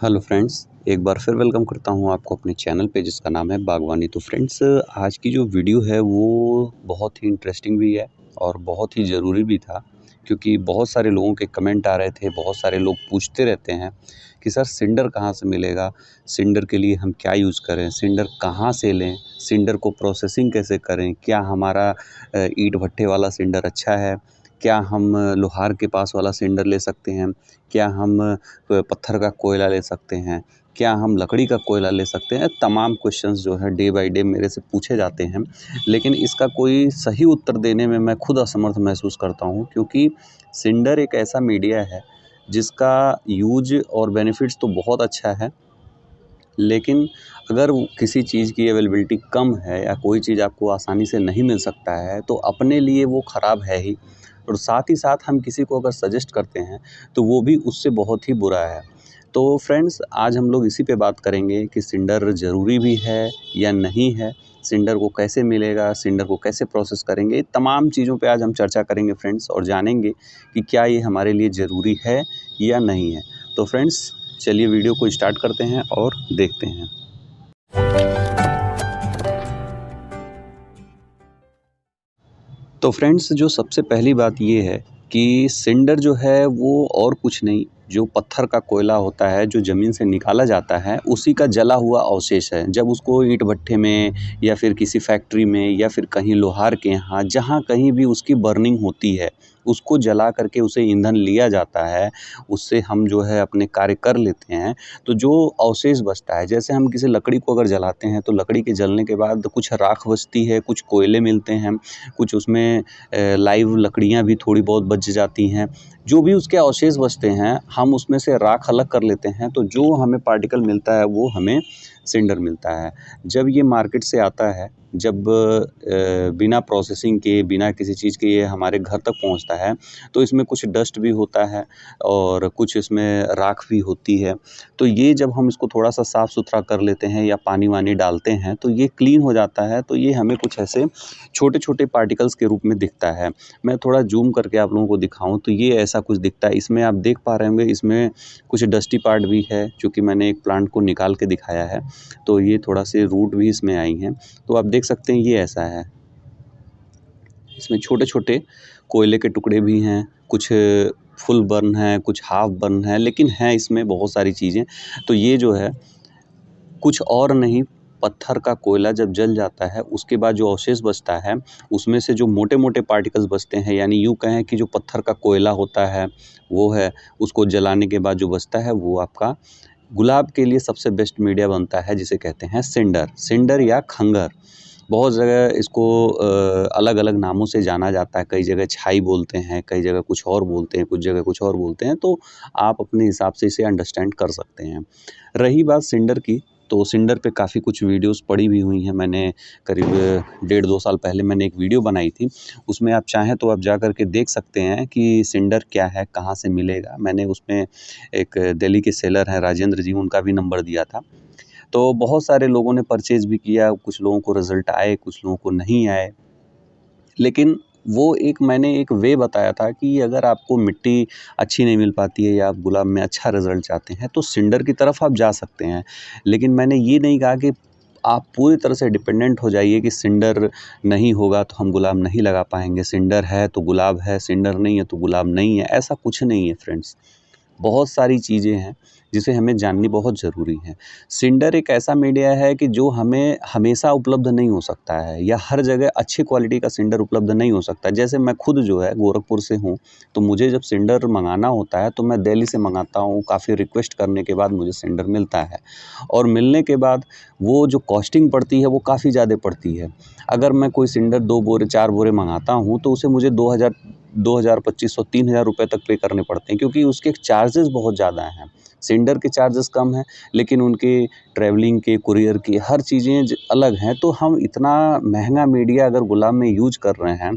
Hello friends, एक बार फिर welcome करता हूँ आपको अपने चैनल पे जिसका नाम है बागवानी। तो फ्रेंड्स, आज की जो वीडियो है वो बहुत ही इंटरेस्टिंग भी है और बहुत ही ज़रूरी भी था, क्योंकि बहुत सारे लोगों के कमेंट आ रहे थे। बहुत सारे लोग पूछते रहते हैं कि सर सिंडर कहाँ से मिलेगा, सिंडर के लिए हम क्या यूज़ करें, सिंडर कहाँ से लें, सिंडर को प्रोसेसिंग कैसे करें, क्या हमारा ईंट भट्ठे वाला सिंडर अच्छा है, क्या हम लोहार के पास वाला सिंडर ले सकते हैं, क्या हम पत्थर का कोयला ले सकते हैं, क्या हम लकड़ी का कोयला ले सकते हैं। तमाम क्वेश्चंस जो है डे बाय डे मेरे से पूछे जाते हैं, लेकिन इसका कोई सही उत्तर देने में मैं खुद असमर्थ महसूस करता हूँ, क्योंकि सिंडर एक ऐसा मीडिया है जिसका यूज और बेनिफिट्स तो बहुत अच्छा है, लेकिन अगर किसी चीज़ की अवेलेबिलिटी कम है या कोई चीज़ आपको आसानी से नहीं मिल सकता है तो अपने लिए वो ख़राब है ही, और साथ ही साथ हम किसी को अगर सजेस्ट करते हैं तो वो भी उससे बहुत ही बुरा है। तो फ्रेंड्स, आज हम लोग इसी पे बात करेंगे कि सिंडर ज़रूरी भी है या नहीं है, सिंडर को कैसे मिलेगा, सिंडर को कैसे प्रोसेस करेंगे, तमाम चीज़ों पे आज हम चर्चा करेंगे फ्रेंड्स, और जानेंगे कि क्या ये हमारे लिए ज़रूरी है या नहीं है। तो फ्रेंड्स, चलिए वीडियो को स्टार्ट करते हैं और देखते हैं। तो फ्रेंड्स, जो सबसे पहली बात ये है कि सिंडर जो है वो और कुछ नहीं, जो पत्थर का कोयला होता है जो ज़मीन से निकाला जाता है उसी का जला हुआ अवशेष है। जब उसको ईंट भट्ठे में या फिर किसी फैक्ट्री में या फिर कहीं लोहार के यहाँ जहाँ कहीं भी उसकी बर्निंग होती है, उसको जला करके उसे ईंधन लिया जाता है, उससे हम जो है अपने कार्य कर लेते हैं। तो जो अवशेष बचता है, जैसे हम किसी लकड़ी को अगर जलाते हैं तो लकड़ी के जलने के बाद कुछ राख बचती है, कुछ कोयले मिलते हैं, कुछ उसमें लाइव लकड़ियाँ भी थोड़ी बहुत बच जाती हैं। जो भी उसके अवशेष बचते हैं हम उसमें से राख अलग कर लेते हैं, तो जो हमें पार्टिकल मिलता है वो हमें सिंडर मिलता है। जब ये मार्केट से आता है, जब बिना प्रोसेसिंग के, बिना किसी चीज़ के ये हमारे घर तक पहुंचता है, तो इसमें कुछ डस्ट भी होता है और कुछ इसमें राख भी होती है। तो ये जब हम इसको थोड़ा सा साफ़ सुथरा कर लेते हैं या पानी वानी डालते हैं तो ये क्लीन हो जाता है। तो ये हमें कुछ ऐसे छोटे छोटे पार्टिकल्स के रूप में दिखता है। मैं थोड़ा जूम करके आप लोगों को दिखाऊं तो ये ऐसा कुछ दिखता है। इसमें आप देख पा रहे होंगे, इसमें कुछ डस्टी पार्ट भी है, क्योंकि मैंने एक प्लांट को निकाल के दिखाया है, तो ये थोड़ा से रूट भी इसमें आई हैं। तो आप देख सकते हैं ये ऐसा है, इसमें छोटे छोटे कोयले के टुकड़े भी हैं, कुछ फुल बर्न है, कुछ हाफ बर्न है, लेकिन हैं इसमें बहुत सारी चीज़ें। तो ये जो है कुछ और नहीं, पत्थर का कोयला जब जल जाता है उसके बाद जो अवशेष बचता है उसमें से जो मोटे मोटे पार्टिकल्स बचते हैं, यानी यूँ कहें कि जो पत्थर का कोयला होता है वो है, उसको जलाने के बाद जो बचता है वो आपका गुलाब के लिए सबसे बेस्ट मीडिया बनता है, जिसे कहते हैं सिंडर, सिंडर या खंगर। बहुत जगह इसको अलग अलग नामों से जाना जाता है, कई जगह छाई बोलते हैं, कई जगह कुछ और बोलते हैं, कुछ जगह कुछ और बोलते हैं, तो आप अपने हिसाब से इसे अंडरस्टैंड कर सकते हैं। रही बात सिंडर की, तो सिंडर पे काफ़ी कुछ वीडियोस पड़ी भी हुई हैं। मैंने करीब 1.5-2 साल पहले मैंने एक वीडियो बनाई थी, उसमें आप चाहें तो आप जा कर के देख सकते हैं कि सिंडर क्या है, कहाँ से मिलेगा। मैंने उसमें एक दिल्ली के सेलर हैं राजेंद्र जी, उनका भी नंबर दिया था। तो बहुत सारे लोगों ने परचेज़ भी किया, कुछ लोगों को रिज़ल्ट आए, कुछ लोगों को नहीं आए। लेकिन वो एक मैंने एक वे बताया था कि अगर आपको मिट्टी अच्छी नहीं मिल पाती है या आप गुलाब में अच्छा रिज़ल्ट चाहते हैं तो सिंडर की तरफ आप जा सकते हैं। लेकिन मैंने ये नहीं कहा कि आप पूरी तरह से डिपेंडेंट हो जाइए कि सिंडर नहीं होगा तो हम गुलाब नहीं लगा पाएँगे, सिंडर है तो गुलाब है, सिंडर नहीं है तो गुलाब नहीं है, ऐसा कुछ नहीं है फ्रेंड्स। बहुत सारी चीज़ें हैं जिसे हमें जाननी बहुत ज़रूरी है। सिंडर एक ऐसा मीडिया है कि जो हमें हमेशा उपलब्ध नहीं हो सकता है, या हर जगह अच्छी क्वालिटी का सिंडर उपलब्ध नहीं हो सकता। जैसे मैं खुद जो है गोरखपुर से हूँ, तो मुझे जब सिंडर मंगाना होता है तो मैं दिल्ली से मंगाता हूँ, काफ़ी रिक्वेस्ट करने के बाद मुझे सिंडर मिलता है, और मिलने के बाद वो जो कॉस्टिंग पड़ती है वो काफ़ी ज़्यादा पड़ती है। अगर मैं कोई सिंडर 2 बोरे 4 बोरे मंगाता हूँ तो उसे मुझे 2000 2500 3000 रुपए तक पे करने पड़ते हैं, क्योंकि उसके चार्जेस बहुत ज़्यादा हैं। सिंडर के चार्जेस कम हैं, लेकिन उनके ट्रैवलिंग के, कुरियर की हर चीज़ें अलग हैं। तो हम इतना महंगा मीडिया अगर गुलाब में यूज कर रहे हैं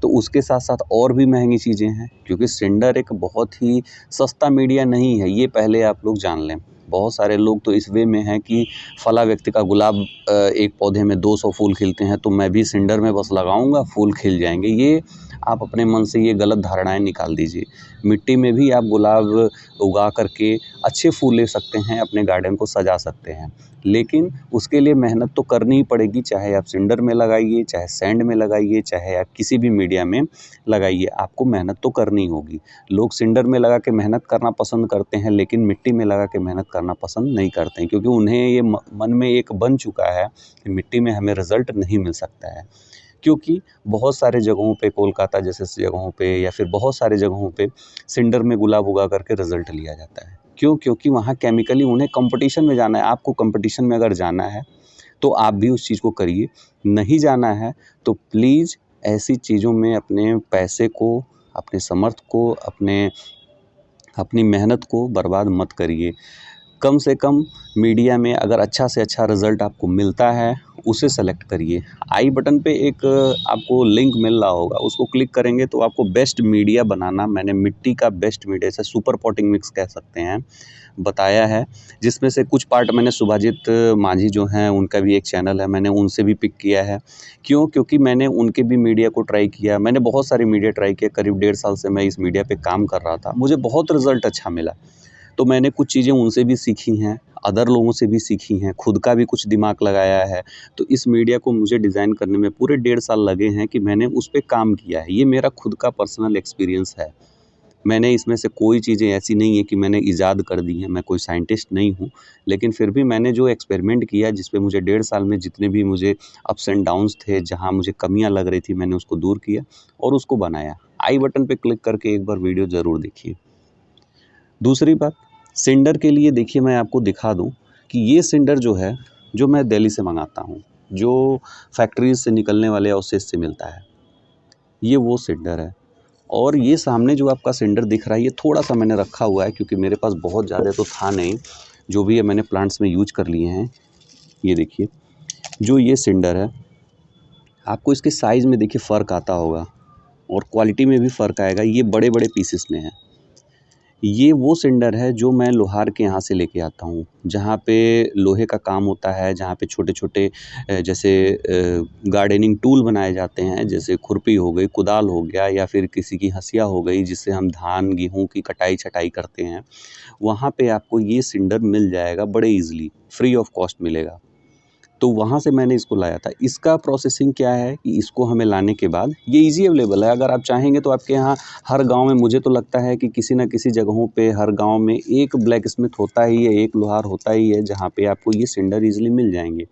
तो उसके साथ साथ और भी महंगी चीज़ें हैं, क्योंकि सिंडर एक बहुत ही सस्ता मीडिया नहीं है, ये पहले आप लोग जान लें। बहुत सारे लोग तो इस वे में हैं कि फला व्यक्ति का गुलाब एक पौधे में 200 फूल खिलते हैं तो मैं भी सिंडर में बस लगाऊंगा, फूल खिल जाएंगे। ये आप अपने मन से ये गलत धारणाएं निकाल दीजिए। मिट्टी में भी आप गुलाब उगा करके अच्छे फूल ले सकते हैं, अपने गार्डन को सजा सकते हैं, लेकिन उसके लिए मेहनत तो करनी ही पड़ेगी। चाहे आप सिंडर में लगाइए, चाहे सैंड में लगाइए, चाहे आप किसी भी मीडिया में लगाइए, आपको मेहनत तो करनी होगी। लोग सिंडर में लगा के मेहनत करना पसंद करते हैं, लेकिन मिट्टी में लगा के मेहनत करना पसंद नहीं करते हैं, क्योंकि उन्हें ये मन में एक बन चुका है कि मिट्टी में हमें रिज़ल्ट नहीं मिल सकता है। क्योंकि बहुत सारे जगहों पे, कोलकाता जैसे जगहों पे या फिर बहुत सारे जगहों पे सिंडर में गुलाब उगा करके रिज़ल्ट लिया जाता है। क्यों? क्योंकि वहाँ केमिकली उन्हें कॉम्पिटिशन में जाना है। आपको कॉम्पिटिशन में अगर जाना है तो आप भी उस चीज़ को करिए। नहीं जाना है तो प्लीज़ ऐसी चीज़ों में अपने पैसे को, अपने समर्थ को, अपनी मेहनत को बर्बाद मत करिए। कम से कम मीडिया में अगर अच्छा से अच्छा रिज़ल्ट आपको मिलता है, उसे सेलेक्ट करिए। आई बटन पे एक आपको लिंक मिल रहा होगा, उसको क्लिक करेंगे तो आपको बेस्ट मीडिया बनाना, मैंने मिट्टी का बेस्ट मीडिया, जैसे सुपर पॉटिंग मिक्स कह सकते हैं, बताया है। जिसमें से कुछ पार्ट मैंने सुभाजित माझी जो हैं उनका भी एक चैनल है, मैंने उनसे भी पिक किया है। क्यों? क्योंकि मैंने उनके भी मीडिया को ट्राई किया। मैंने बहुत सारे मीडिया ट्राई किए, करीब 1.5 साल से मैं इस मीडिया पे काम कर रहा था। मुझे बहुत रिज़ल्ट अच्छा मिला। तो मैंने कुछ चीज़ें उनसे भी सीखी हैं, अदर लोगों से भी सीखी हैं, खुद का भी कुछ दिमाग लगाया है। तो इस मीडिया को मुझे डिज़ाइन करने में पूरे 1.5 साल लगे हैं कि मैंने उस पे काम किया है। ये मेरा खुद का पर्सनल एक्सपीरियंस है। मैंने इसमें से कोई चीज़ें ऐसी नहीं है कि मैंने इजाद कर दी हैं, मैं कोई साइंटिस्ट नहीं हूँ। लेकिन फिर भी मैंने जो एक्सपेरिमेंट किया, जिस पे मुझे 1.5 साल में जितने भी मुझे अप्स एंड डाउन्स थे, जहाँ मुझे कमियाँ लग रही थी, मैंने उसको दूर किया और उसको बनाया। आई बटन पे क्लिक करके एक बार वीडियो ज़रूर देखिए। दूसरी बात, सिंडर के लिए देखिए, मैं आपको दिखा दूँ कि ये सिंडर जो है, जो मैं दिल्ली से मँगाता हूँ, जो फैक्ट्रीज़ से निकलने वाले अवशेष से मिलता है, ये वो सिंडर है। और ये सामने जो आपका सिंडर दिख रहा है, ये थोड़ा-सा मैंने रखा हुआ है, क्योंकि मेरे पास बहुत ज़्यादा तो था नहीं। जो भी है मैंने प्लांट्स में यूज़ कर लिए हैं। ये देखिए, जो ये सिंडर है, आपको इसके साइज़ में देखिए फ़र्क आता होगा और क्वालिटी में भी फ़र्क आएगा। ये बड़े-बड़े पीसेस में है। ये वो सिंडर है जो मैं लोहार के यहाँ से लेके आता हूँ, जहाँ पे लोहे का काम होता है, जहाँ पे छोटे-छोटे जैसे गार्डनिंग टूल बनाए जाते हैं, जैसे खुरपी हो गई, कुदाल हो गया या फिर किसी की हँसिया हो गई, जिससे हम धान, गेहूँ की कटाई-छटाई करते हैं। वहाँ पे आपको ये सिंडर मिल जाएगा बड़े ईज़िली, फ्री ऑफ कॉस्ट मिलेगा। तो वहाँ से मैंने इसको लाया था। इसका प्रोसेसिंग क्या है कि इसको हमें लाने के बाद ये ईज़ी अवेलेबल है। अगर आप चाहेंगे तो आपके यहाँ हर गाँव में, मुझे तो लगता है कि किसी न किसी जगहों पे, हर गाँव में एक ब्लैक स्मिथ होता ही है, एक लोहार होता ही है, जहाँ पे आपको ये सिंडर ईज़िली मिल जाएँगे।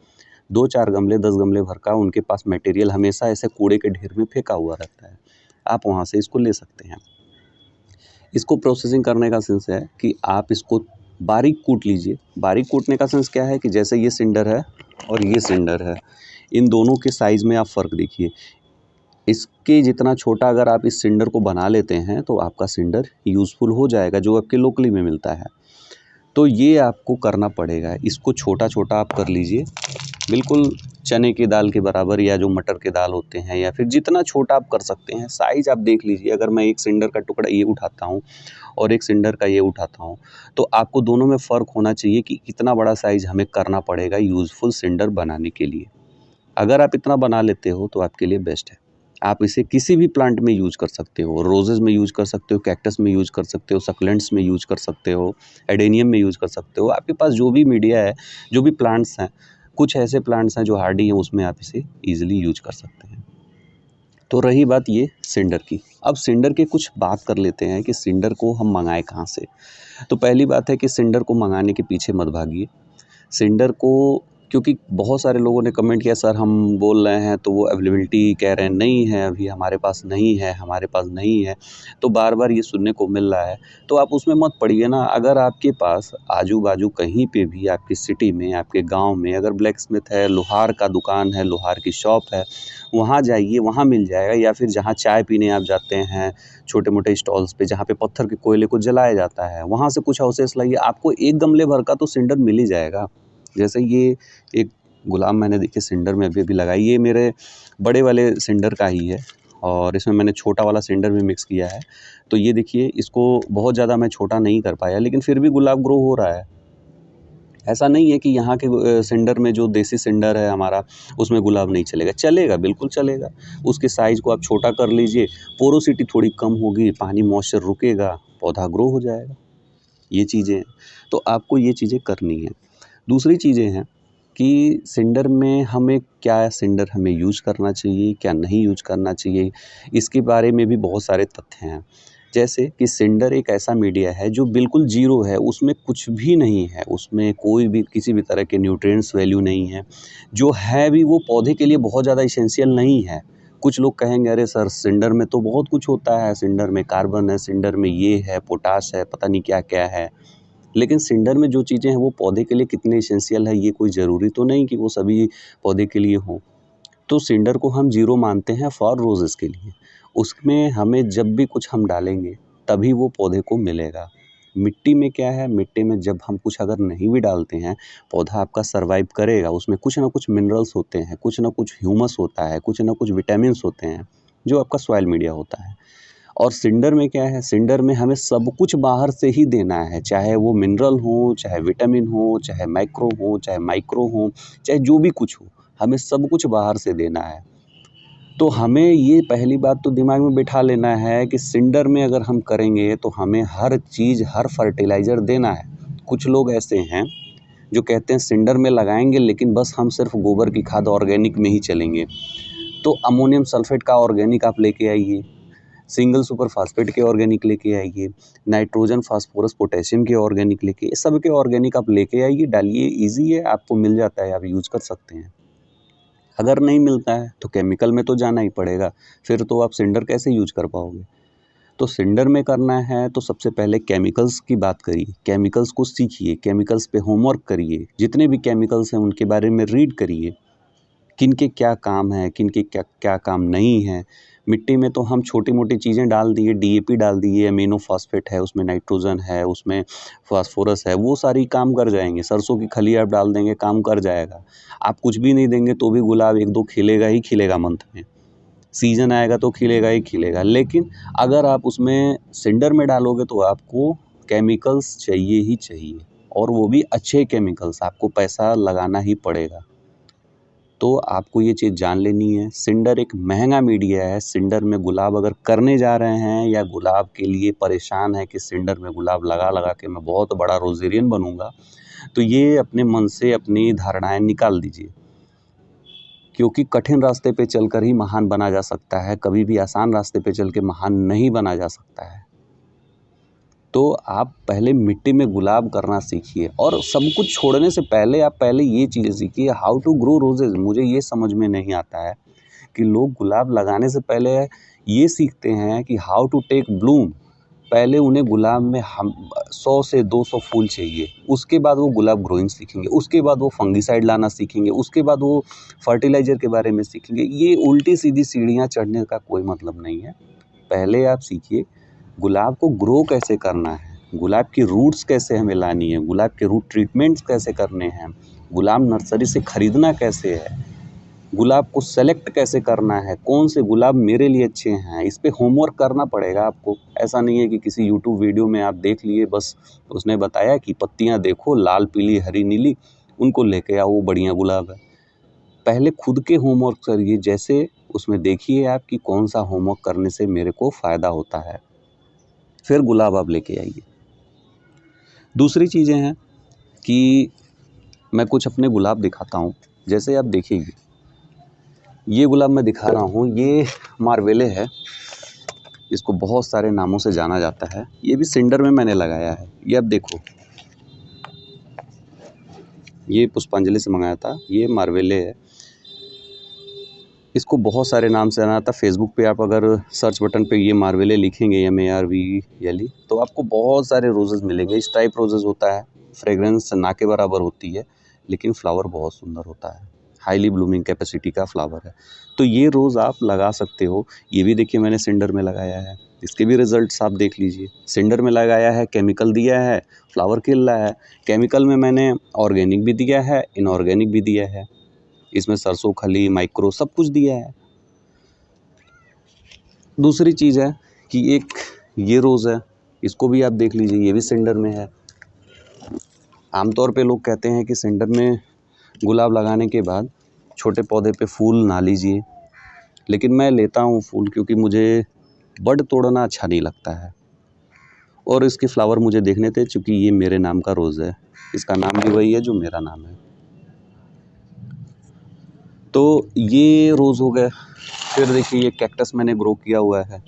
2-4 गमले, 10 गमले भर का उनके पास मटेरियल हमेशा ऐसे कूड़े के ढेर में फेंका हुआ रहता है। आप वहाँ से इसको ले सकते हैं। इसको प्रोसेसिंग करने का सेंस है कि आप इसको बारीक कूट लीजिए। बारीक कूटने का सेंस क्या है कि जैसे ये सिंडर है और ये सिंडर है, इन दोनों के साइज़ में आप फ़र्क देखिए। इसके जितना छोटा अगर आप इस सिंडर को बना लेते हैं, तो आपका सिंडर यूज़फुल हो जाएगा, जो आपके लोकली में मिलता है। तो ये आपको करना पड़ेगा। इसको छोटा-छोटा आप कर लीजिए, बिल्कुल चने की दाल के बराबर, या जो मटर के दाल होते हैं, या फिर जितना छोटा आप कर सकते हैं, साइज़ आप देख लीजिए। अगर मैं एक सिंडर का टुकड़ा ये उठाता हूँ और एक सिंडर का ये उठाता हूँ, तो आपको दोनों में फ़र्क होना चाहिए कि कितना बड़ा साइज़ हमें करना पड़ेगा यूज़फुल सिंडर बनाने के लिए। अगर आप इतना बना लेते हो तो आपके लिए बेस्ट है। आप इसे किसी भी प्लांट में यूज़ कर सकते हो, रोज़ेज़ में यूज़ कर सकते हो, कैक्टस में यूज़ कर सकते हो, सक्लेंट्स में यूज़ कर सकते हो, एडेनियम में यूज़ कर सकते हो। आपके पास जो भी मीडिया है, जो भी प्लांट्स हैं, कुछ ऐसे प्लांट्स हैं जो हार्डी हैं, उसमें आप इसे ईज़िली यूज़ कर सकते हैं। तो रही बात ये सिंडर की। अब सिंडर की कुछ बात कर लेते हैं कि सिंडर को हम मँगाएँ कहाँ से? तो पहली बात है कि सिंडर को मँगाने के पीछे मत भागिए। सिंडर को, क्योंकि बहुत सारे लोगों ने कमेंट किया, सर हम बोल रहे हैं तो वो अवेलेबिलिटी कह रहे हैं नहीं है, अभी हमारे पास नहीं है, हमारे पास नहीं है। तो बार-बार ये सुनने को मिल रहा है, तो आप उसमें मत पड़िए ना। अगर आपके पास आजू-बाजू कहीं पे भी, आपकी सिटी में, आपके गाँव में अगर ब्लैक स्मिथ है, लोहार का दुकान है, लोहार की शॉप है, वहाँ जाइए, वहाँ मिल जाएगा। या फिर जहाँ चाय पीने आप जाते हैं, छोटे-मोटे स्टॉल्स पे, जहाँ पे पत्थर के कोयले को जलाया जाता है, वहाँ से कुछ अवशेष लाइए, आपको 1 गमले भर का तो सिंडर मिल ही जाएगा। जैसे ये एक गुलाब मैंने देखिए सिंडर में अभी लगाई, ये मेरे बड़े वाले सिंडर का ही है और इसमें मैंने छोटा वाला सिंडर भी मिक्स किया है। तो ये देखिए, इसको बहुत ज़्यादा मैं छोटा नहीं कर पाया, लेकिन फिर भी गुलाब ग्रो हो रहा है। ऐसा नहीं है कि यहाँ के सिंडर में जो देसी सिंडर है हमारा, उसमें गुलाब नहीं चलेगा, चलेगा, बिल्कुल चलेगा। उसके साइज़ को आप छोटा कर लीजिए, पोरोसिटी थोड़ी कम होगी, पानी मॉइस्चर रुकेगा, पौधा ग्रो हो जाएगा। ये चीज़ें हैं, तो आपको ये चीज़ें करनी है। दूसरी चीज़ें हैं कि सिंडर में क्या सिंडर हमें यूज़ करना चाहिए, क्या नहीं यूज़ करना चाहिए, इसके बारे में भी बहुत सारे तथ्य हैं। जैसे कि सिंडर एक ऐसा मीडिया है जो बिल्कुल ज़ीरो है, उसमें कुछ भी नहीं है, उसमें कोई भी किसी भी तरह के न्यूट्रिएंट्स वैल्यू नहीं है। जो है भी वो पौधे के लिए बहुत ज़्यादा एसेंशियल नहीं है। कुछ लोग कहेंगे अरे सर सिंडर में तो बहुत कुछ होता है, सिंडर में कार्बन है, सिंडर में ये है, पोटाश है, पता नहीं क्या-क्या है। लेकिन सिंडर में जो चीज़ें हैं वो पौधे के लिए कितने एसेंशियल है ये कोई ज़रूरी तो नहीं कि वो सभी पौधे के लिए हों। तो सिंडर को हम ज़ीरो मानते हैं फॉर रोज़ेज़ के लिए। उसमें हमें जब भी कुछ हम डालेंगे तभी वो पौधे को मिलेगा। मिट्टी में क्या है, मिट्टी में जब हम कुछ अगर नहीं भी डालते हैं, पौधा आपका सर्वाइव करेगा। उसमें कुछ ना कुछ मिनरल्स होते हैं, कुछ ना कुछ ह्यूमस होता है, कुछ ना कुछ विटामिन्स होते हैं, जो आपका सॉइल मीडिया होता है। और सिंडर में क्या है, सिंडर में हमें सब कुछ बाहर से ही देना है, चाहे वो मिनरल हो, चाहे विटामिन हो, चाहे मैक्रो हो, चाहे माइक्रो हो, चाहे जो भी कुछ हो, हमें सब कुछ बाहर से देना है। तो हमें ये पहली बात तो दिमाग में बिठा लेना है कि सिंडर में अगर हम करेंगे तो हमें हर चीज़, हर फर्टिलाइज़र देना है। कुछ लोग ऐसे हैं जो कहते हैं सिंडर में लगाएँगे लेकिन बस हम सिर्फ़ गोबर की खाद ऑर्गेनिक में ही चलेंगे। तो अमोनियम सल्फ़ेट का ऑर्गेनिक आप लेके आइए, सिंगल सुपर फास्फेट के ऑर्गेनिक लेके आइए, नाइट्रोजन, फास्फोरस, पोटेशियम के ऑर्गेनिक लेके, सब के ऑर्गेनिक आप लेके आइए, डालिए, ईज़ी है, आपको मिल जाता है, आप यूज़ कर सकते हैं। अगर नहीं मिलता है तो केमिकल में तो जाना ही पड़ेगा, फिर तो आप सिंडर कैसे यूज़ कर पाओगे? तो सिंडर में करना है तो सबसे पहले केमिकल्स की बात करिए, केमिकल्स को सीखिए, केमिकल्स पे होमवर्क करिए, जितने भी केमिकल्स हैं उनके बारे में रीड करिए। किन के क्या काम है, किन के क्या क्या काम नहीं है। मिट्टी में तो हम छोटी-मोटी चीज़ें डाल दिए, डीएपी डाल दिए, अमीनो फॉस्फेट है, उसमें नाइट्रोजन है, उसमें फास्फोरस है, वो सारी काम कर जाएँगे। सरसों की खली आप डाल देंगे, काम कर जाएगा। आप कुछ भी नहीं देंगे तो भी गुलाब 1-2 खिलेगा ही खिलेगा मंथ में। सीज़न आएगा तो खिलेगा ही खिलेगा। लेकिन अगर आप उसमें सिंडर में डालोगे तो आपको केमिकल्स चाहिए ही चाहिए, और वो भी अच्छे केमिकल्स, आपको पैसा लगाना ही पड़ेगा। तो आपको ये चीज़ जान लेनी है, सिंडर एक महँगा मीडिया है। सिंडर में गुलाब अगर करने जा रहे हैं या गुलाब के लिए परेशान हैं कि सिंडर में गुलाब लगा-लगा के मैं बहुत बड़ा रोज़ेरियन बनूँगा, तो ये अपने मन से अपनी धारणाएँ निकाल दीजिए। क्योंकि कठिन रास्ते पे चलकर ही महान बना जा सकता है, कभी भी आसान रास्ते पे चल के महान नहीं बना जा सकता है। तो आप पहले मिट्टी में गुलाब करना सीखिए, और सब कुछ छोड़ने से पहले आप पहले ये चीज़ें सीखिए, हाउ टू ग्रो रोज़ेज़। मुझे ये समझ में नहीं आता है कि लोग गुलाब लगाने से पहले ये सीखते हैं कि हाउ टू टेक ब्लूम। पहले उन्हें गुलाब में हम 100 से 200 फूल चाहिए, उसके बाद वो गुलाब ग्रोइंग सीखेंगे, उसके बाद वो फंगिसाइड लाना सीखेंगे, उसके बाद वो फर्टिलाइज़र के बारे में सीखेंगे। ये उल्टी-सीधी सीढ़ियाँ चढ़ने का कोई मतलब नहीं है। पहले आप सीखिए गुलाब को ग्रो कैसे करना है, गुलाब की रूट्स कैसे हमें लानी है, गुलाब के रूट ट्रीटमेंट्स कैसे करने हैं, गुलाब नर्सरी से खरीदना कैसे है, गुलाब को सेलेक्ट कैसे करना है, कौन से गुलाब मेरे लिए अच्छे हैं, इस पे होमवर्क करना पड़ेगा आपको। ऐसा नहीं है कि किसी यूट्यूब वीडियो में आप देख लिए, बस उसने बताया कि पत्तियाँ देखो लाल, पीली, हरी, नीली, उनको लेके आओ, वो बढ़िया गुलाब है। पहले खुद के होमवर्क करिए, जैसे उसमें देखिए आप कि कौन-सा होमवर्क करने से मेरे को फ़ायदा होता है, फिर गुलाब आप लेके आइए। दूसरी चीज़ें हैं कि मैं कुछ अपने गुलाब दिखाता हूँ, जैसे आप देखिए, ये गुलाब मैं दिखा रहा हूँ, ये मार्वेले है, इसको बहुत सारे नामों से जाना जाता है। ये भी सिंडर में मैंने लगाया है। ये आप देखो, ये पुष्पांजलि से मंगाया था, ये मार्वेले है। इसको बहुत सारे नाम से जाना जाता है। फेसबुक पे आप अगर सर्च बटन पे ये मार्वेले लिखेंगे MARVELE, तो आपको बहुत सारे रोज़ेज़ मिलेंगे। इस टाइप रोज़ेज़ होता है, फ्रेग्रेंस ना के बराबर होती है, लेकिन फ्लावर बहुत सुंदर होता है। हाईली ब्लूमिंग कैपेसिटी का फ्लावर है। तो ये रोज़ आप लगा सकते हो। ये भी देखिए मैंने सिंडर में लगाया है, इसके भी रिज़ल्ट्स आप देख लीजिए। सिंडर में लगाया है, केमिकल दिया है, फ्लावर खिल रहा है। केमिकल में मैंने ऑर्गेनिक भी दिया है, इनऑर्गेनिक भी दिया है। इसमें सरसों, खली, माइक्रो सब कुछ दिया है। दूसरी चीज़ है कि एक ये रोज़ है, इसको भी आप देख लीजिए, ये भी सिंडर में है। आमतौर पे लोग कहते हैं कि सिंडर में गुलाब लगाने के बाद छोटे पौधे पे फूल ना लीजिए, लेकिन मैं लेता हूँ फूल क्योंकि मुझे बड तोड़ना अच्छा नहीं लगता है और इसके फ्लावर मुझे देखने थे, चूँकि ये मेरे नाम का रोज़ है, इसका नाम भी वही है जो मेरा नाम है। तो ये रोज़ हो गए। फिर देखिए ये कैक्टस मैंने ग्रो किया हुआ है,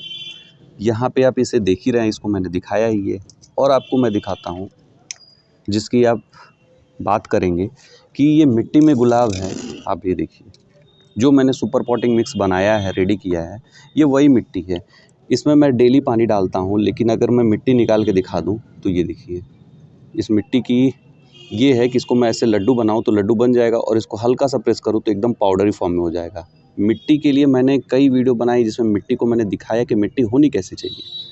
यहाँ पे आप इसे देख ही रहे हैं, इसको मैंने दिखाया ही है। और आपको मैं दिखाता हूँ जिसकी आप बात करेंगे कि ये मिट्टी में गुलाब है। आप ये देखिए, जो मैंने सुपर पॉटिंग मिक्स बनाया है, रेडी किया है, ये वही मिट्टी है। इसमें मैं डेली पानी डालता हूँ, लेकिन अगर मैं मिट्टी निकाल के दिखा दूँ तो ये देखिए, इस मिट्टी की ये है कि इसको मैं ऐसे लड्डू बनाऊँ तो लड्डू बन जाएगा और इसको हल्का सा प्रेस करूँ तो एकदम पाउडरी फॉर्म में हो जाएगा। मिट्टी के लिए मैंने कई वीडियो बनाई जिसमें मिट्टी को मैंने दिखाया कि मिट्टी होनी कैसे चाहिए।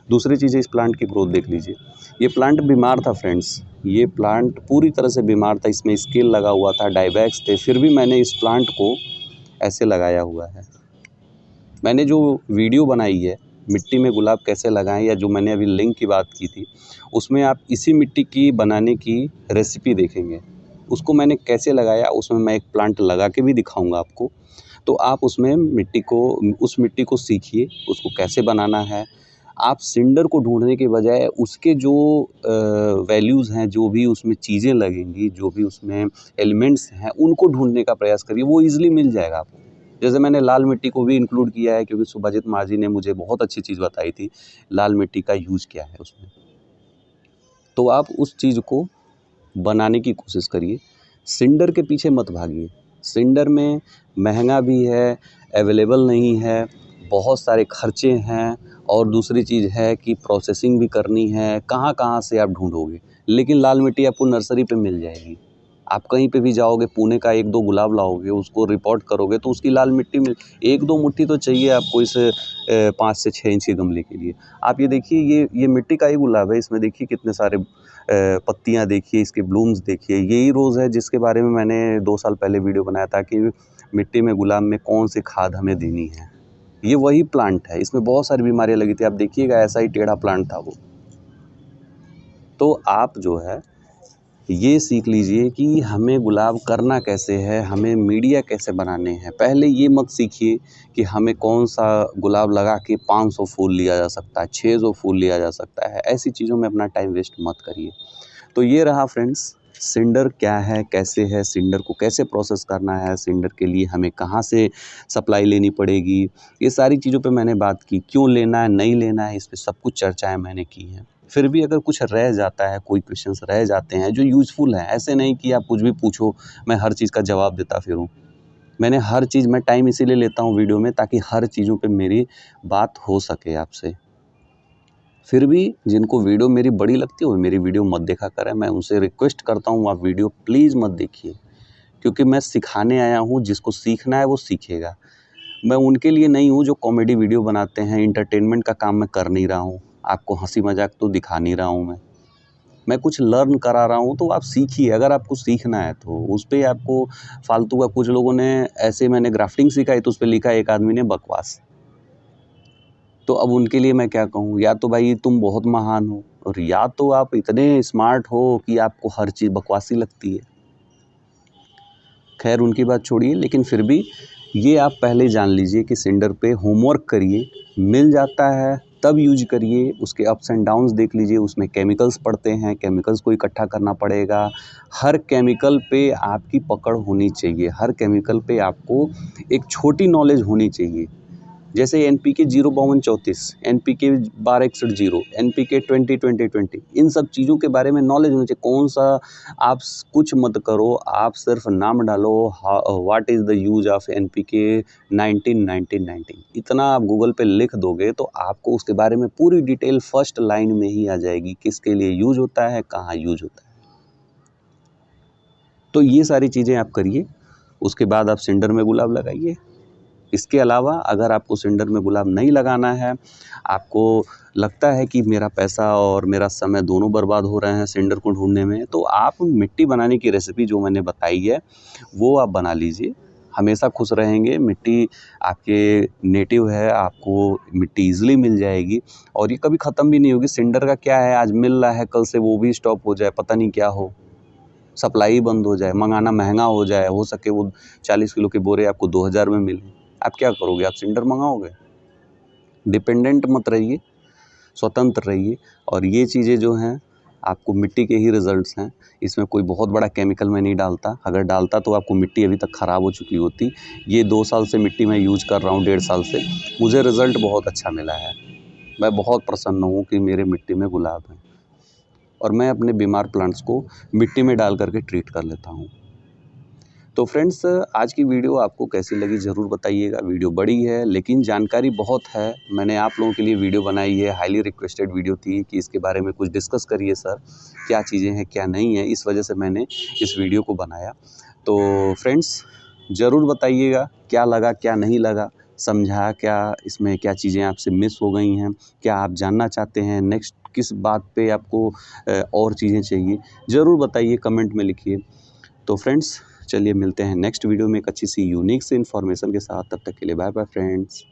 दूसरी चीज़ है, इस प्लांट की ग्रोथ देख लीजिए। ये प्लांट बीमार था फ्रेंड्स, ये प्लांट पूरी तरह से बीमार था, इसमें स्केल लगा हुआ था, डाइवैक्स थे, फिर भी मैंने इस प्लांट को ऐसे लगाया हुआ है। मैंने जो वीडियो बनाई है मिट्टी में गुलाब कैसे लगाएं, या जो मैंने अभी लिंक की बात की थी, उसमें आप इसी मिट्टी की बनाने की रेसिपी देखेंगे। उसको मैंने कैसे लगाया, उसमें मैं एक प्लांट लगा के भी दिखाऊंगा आपको। तो आप उसमें उस मिट्टी को सीखिए, उसको कैसे बनाना है। आप सिंडर को ढूंढने के बजाय उसके जो वैल्यूज़ हैं, जो भी उसमें चीज़ें लगेंगी, जो भी उसमें एलिमेंट्स हैं, उनको ढूंढने का प्रयास करिए, वो ईज़िली मिल जाएगा आपको। जैसे मैंने लाल मिट्टी को भी इंक्लूड किया है, क्योंकि सुभाजित मार्जी ने मुझे बहुत अच्छी चीज़ बताई थी, लाल मिट्टी का यूज़ क्या है उसमें। तो आप उस चीज़ को बनाने की कोशिश करिए, सिंडर के पीछे मत भागिए। सिंडर में महंगा भी है, अवेलेबल नहीं है, बहुत सारे खर्चे हैं, और दूसरी चीज़ है कि प्रोसेसिंग भी करनी है, कहाँ-कहाँ से आप ढूँढोगे। लेकिन लाल मिट्टी आपको नर्सरी पे मिल जाएगी। आप कहीं पे भी जाओगे, पुणे का 1-2 गुलाब लाओगे, उसको रिपोर्ट करोगे तो उसकी लाल मिट्टी मिल 1-2 मुट्ठी तो चाहिए आपको इस 5 से 6 इंच के गमले के लिए। आप ये देखिए, ये मिट्टी का ही गुलाब है, इसमें देखिए कितने सारे पत्तियाँ देखिए, इसके ब्लूम्स देखिए। यही रोज़ है जिसके बारे में मैंने 2 साल पहले वीडियो बनाया था कि मिट्टी में गुलाब में कौन सी खाद हमें देनी है। ये वही प्लांट है, इसमें बहुत सारी बीमारियाँ लगी थी, आप देखिएगा ऐसा ही टेढ़ा प्लांट था वो। तो आप जो है ये सीख लीजिए कि हमें गुलाब करना कैसे है, हमें मीडिया कैसे बनाने हैं। पहले ये मत सीखिए कि हमें कौन सा गुलाब लगा के 500 फूल लिया जा सकता है, 600 फूल लिया जा सकता है। ऐसी चीज़ों में अपना टाइम वेस्ट मत करिए। तो ये रहा फ्रेंड्स, सिंडर क्या है, कैसे है, सिंडर को कैसे प्रोसेस करना है, सिंडर के लिए हमें कहाँ से सप्लाई लेनी पड़ेगी, ये सारी चीज़ों पे मैंने बात की। क्यों लेना है, नहीं लेना है, इस पे सब कुछ चर्चाएँ मैंने की हैं। फिर भी अगर कुछ रह जाता है, कोई क्वेश्चंस रह जाते हैं जो यूज़फुल हैं, ऐसे नहीं कि आप कुछ भी पूछो, मैं हर चीज़ का जवाब देता फिरूँ। मैं टाइम इसीलिए लेता हूँ वीडियो में, ताकि हर चीज़ों पे मेरी बात हो सके आपसे। फिर भी जिनको वीडियो मेरी बड़ी लगती है वो मेरी वीडियो मत देखा करें। मैं उनसे रिक्वेस्ट करता हूँ, आप वीडियो प्लीज़ मत देखिए, क्योंकि मैं सिखाने आया हूँ, जिसको सीखना है वो सीखेगा। मैं उनके लिए नहीं हूँ जो कॉमेडी वीडियो बनाते हैं, एंटरटेनमेंट का काम मैं कर नहीं रहा हूँ। आपको हँसी मज़ाक तो दिखा नहीं रहा हूँ मैं कुछ लर्न करा रहा हूँ, तो आप सीखिए अगर आपको सीखना है तो। उस पे आपको फालतू का, कुछ लोगों ने ऐसे, मैंने ग्राफ्टिंग सिखाई तो उस पे लिखा एक आदमी ने बकवास। तो अब उनके लिए मैं क्या कहूँ, या तो भाई तुम बहुत महान हो, और या तो आप इतने स्मार्ट हो कि आपको हर चीज़ बकवासी लगती है। खैर उनकी बात छोड़िए, लेकिन फिर भी ये आप पहले जान लीजिए कि सिंडर पे होमवर्क करिए, मिल जाता है तब यूज करिए, उसके अप्स एंड डाउन्स देख लीजिए, उसमें केमिकल्स पड़ते हैं, केमिकल्स को इकट्ठा करना पड़ेगा। हर केमिकल पे आपकी पकड़ होनी चाहिए, हर केमिकल पे आपको एक छोटी नॉलेज होनी चाहिए। जैसे एनपीके 05234, एनपीके 1261, एनपीके 20-20-20, इन सब चीज़ों के बारे में नॉलेज होनी चाहिए। कौन सा आप कुछ मत करो, आप सिर्फ नाम डालो, what is the use of NPK 19-19-19, इतना आप गूगल पे लिख दोगे तो आपको उसके बारे में पूरी डिटेल फर्स्ट लाइन में ही आ जाएगी, किसके लिए यूज होता है, कहाँ यूज होता है। तो ये सारी चीज़ें आप करिए, उसके बाद आप सिंडर में गुलाब लगाइए। इसके अलावा अगर आपको सिंडर में गुलाब नहीं लगाना है, आपको लगता है कि मेरा पैसा और मेरा समय दोनों बर्बाद हो रहे हैं सिंडर को ढूँढने में, तो आप मिट्टी बनाने की रेसिपी जो मैंने बताई है, वो आप बना लीजिए। हमेशा खुश रहेंगे, मिट्टी आपके नेटिव है, आपको मिट्टी ईज़िली मिल जाएगी और ये कभी ख़त्म भी नहीं होगी। सिंडर का क्या है, आज मिल रहा है, कल से वो भी स्टॉप हो जाए, पता नहीं क्या हो। सप्लाई बंद हो जाए, मंगाना महंगा हो जाए, हो सके वो 40 किलो के बोरे आपको 2000 में मिले, आप क्या करोगे? आप सिलेंडर मंगाओगे? डिपेंडेंट मत रहिए, स्वतंत्र रहिए। और ये चीज़ें जो हैं आपको मिट्टी के ही रिज़ल्ट्स हैं, इसमें कोई बहुत बड़ा केमिकल मैं नहीं डालता, अगर डालता तो आपको मिट्टी अभी तक ख़राब हो चुकी होती। ये 2 साल से मिट्टी मैं यूज़ कर रहा हूँ, 1.5 साल से, मुझे रिज़ल्ट बहुत अच्छा मिला है। मैं बहुत प्रसन्न हूँ कि मेरे मिट्टी में गुलाब हैं और मैं अपने बीमार प्लांट्स को मिट्टी में डाल करके ट्रीट कर लेता हूँ। तो फ्रेंड्स, आज की वीडियो आपको कैसी लगी ज़रूर बताइएगा। वीडियो बड़ी है लेकिन जानकारी बहुत है। मैंने आप लोगों के लिए वीडियो बनाई है, हाईली रिक्वेस्टेड वीडियो थी कि इसके बारे में कुछ डिस्कस करिए सर, क्या चीज़ें हैं क्या नहीं है, इस वजह से मैंने इस वीडियो को बनाया। तो फ्रेंड्स, ज़रूर बताइएगा क्या लगा क्या नहीं लगा, समझा क्या, इसमें क्या चीज़ें आपसे मिस हो गई हैं, क्या आप जानना चाहते हैं, नेक्स्ट किस बात पे आपको और चीज़ें चाहिए, ज़रूर बताइए, कमेंट में लिखिए। तो फ्रेंड्स, चलिए मिलते हैं नेक्स्ट वीडियो में एक अच्छी सी यूनिक सी इन्फॉर्मेशन के साथ। तब तक के लिए बाय बाय फ्रेंड्स।